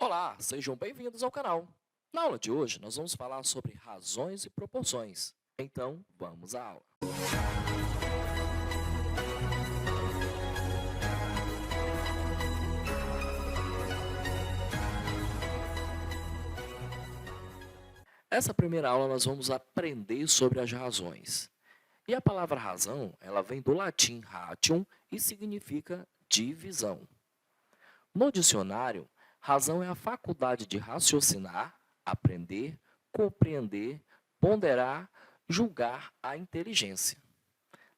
Olá, sejam bem-vindos ao canal. Na aula de hoje, nós vamos falar sobre razões e proporções. Então, vamos à aula. Essa primeira aula nós vamos aprender sobre as razões. E a palavra razão, ela vem do latim ratium e significa divisão. No dicionário, razão é a faculdade de raciocinar, aprender, compreender, ponderar, julgar a inteligência.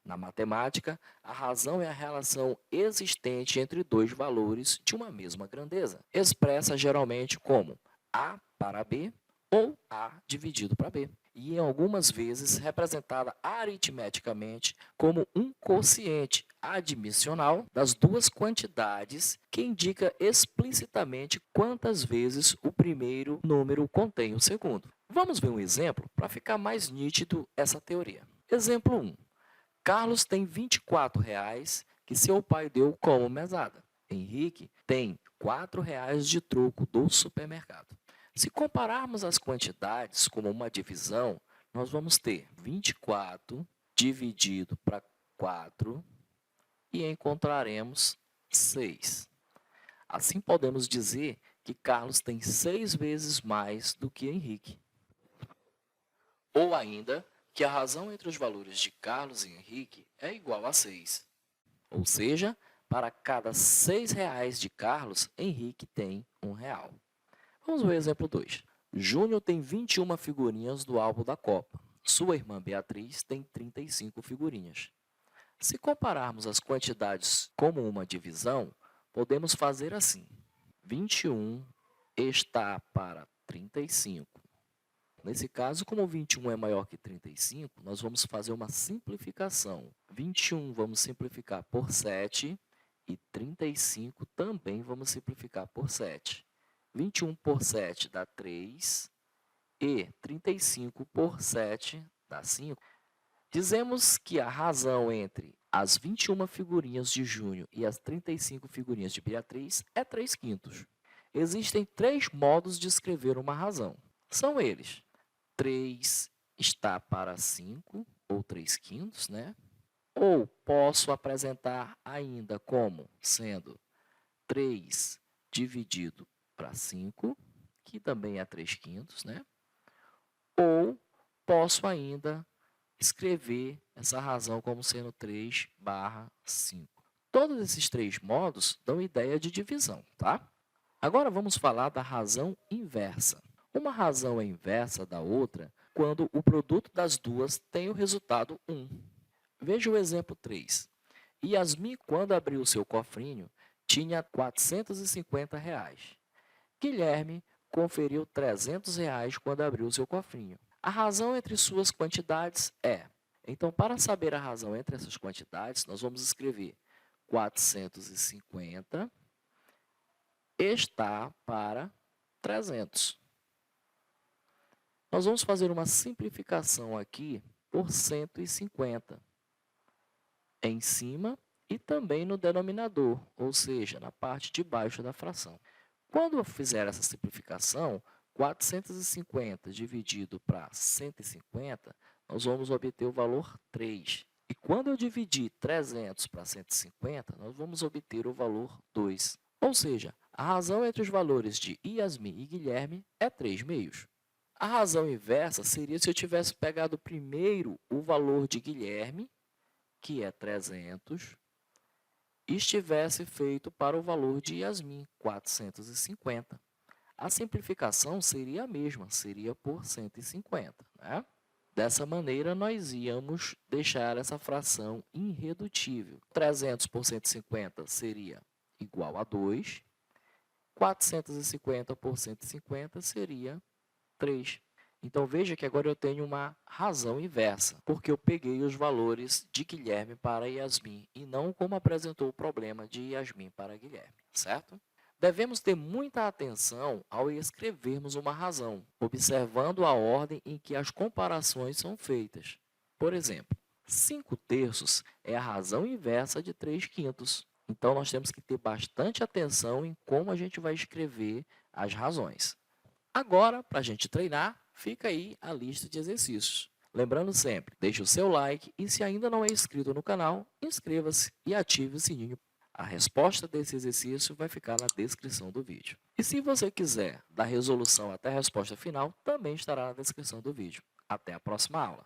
Na matemática, a razão é a relação existente entre dois valores de uma mesma grandeza, expressa geralmente como A para B ou A dividido para B, e em algumas vezes representada aritmeticamente como um quociente admissional das duas quantidades que indica explicitamente quantas vezes o primeiro número contém o segundo. Vamos ver um exemplo para ficar mais nítido essa teoria. Exemplo 1. Carlos tem R$ 24,00 que seu pai deu como mesada. Henrique tem R$ 4,00 de troco do supermercado. Se compararmos as quantidades como uma divisão, nós vamos ter 24 dividido para 4 e encontraremos 6. Assim, podemos dizer que Carlos tem 6 vezes mais do que Henrique. Ou ainda, que a razão entre os valores de Carlos e Henrique é igual a 6. Ou seja, para cada R$ 6,00 de Carlos, Henrique tem R$ 1,00. Vamos ver o exemplo 2. Júnior tem 21 figurinhas do álbum da Copa. Sua irmã Beatriz tem 35 figurinhas. Se compararmos as quantidades como uma divisão, podemos fazer assim. 21 está para 35. Nesse caso, como 21 é maior que 35, nós vamos fazer uma simplificação. 21 vamos simplificar por 7 e 35 também vamos simplificar por 7. 21 por 7 dá 3 e 35 por 7 dá 5. Dizemos que a razão entre as 21 figurinhas de Júnior e as 35 figurinhas de Beatriz é 3/5. Existem 3 modos de escrever uma razão. São eles: 3 está para 5, ou 3/5, né? Ou posso apresentar ainda como sendo 3 dividido para 5, que também é 3/5, né? Ou posso ainda escrever essa razão como sendo 3/5. Todos esses 3 modos dão ideia de divisão, tá? Agora vamos falar da razão inversa. Uma razão é inversa da outra quando o produto das duas tem o resultado 1. Veja o exemplo 3. Yasmin, quando abriu seu cofrinho, tinha R$ 450,00. Guilherme conferiu R$ 300,00 quando abriu seu cofrinho. A razão entre suas quantidades é... Então, para saber a razão entre essas quantidades, nós vamos escrever 450 está para 300. Nós vamos fazer uma simplificação aqui por 150 em cima e também no denominador, ou seja, na parte de baixo da fração. Quando eu fizer essa simplificação, 450 dividido para 150, nós vamos obter o valor 3. E quando eu dividir 300 para 150, nós vamos obter o valor 2. Ou seja, a razão entre os valores de Yasmin e Guilherme é 3/2. A razão inversa seria se eu tivesse pegado primeiro o valor de Guilherme, que é 300, e estivesse feito para o valor de Yasmin, 450. A simplificação seria a mesma, seria por 150, né? Dessa maneira, nós íamos deixar essa fração irredutível. 300 por 150 seria igual a 2. 450 por 150 seria 3. Então, veja que agora eu tenho uma razão inversa, porque eu peguei os valores de Guilherme para Yasmin e não como apresentou o problema de Yasmin para Guilherme, certo? Devemos ter muita atenção ao escrevermos uma razão, observando a ordem em que as comparações são feitas. Por exemplo, 5/3 é a razão inversa de 3/5. Então, nós temos que ter bastante atenção em como a gente vai escrever as razões. Agora, para a gente treinar, fica aí a lista de exercícios. Lembrando sempre, deixe o seu like e se ainda não é inscrito no canal, inscreva-se e ative o sininho. A resposta desse exercício vai ficar na descrição do vídeo. E se você quiser da resolução até a resposta final, também estará na descrição do vídeo. Até a próxima aula!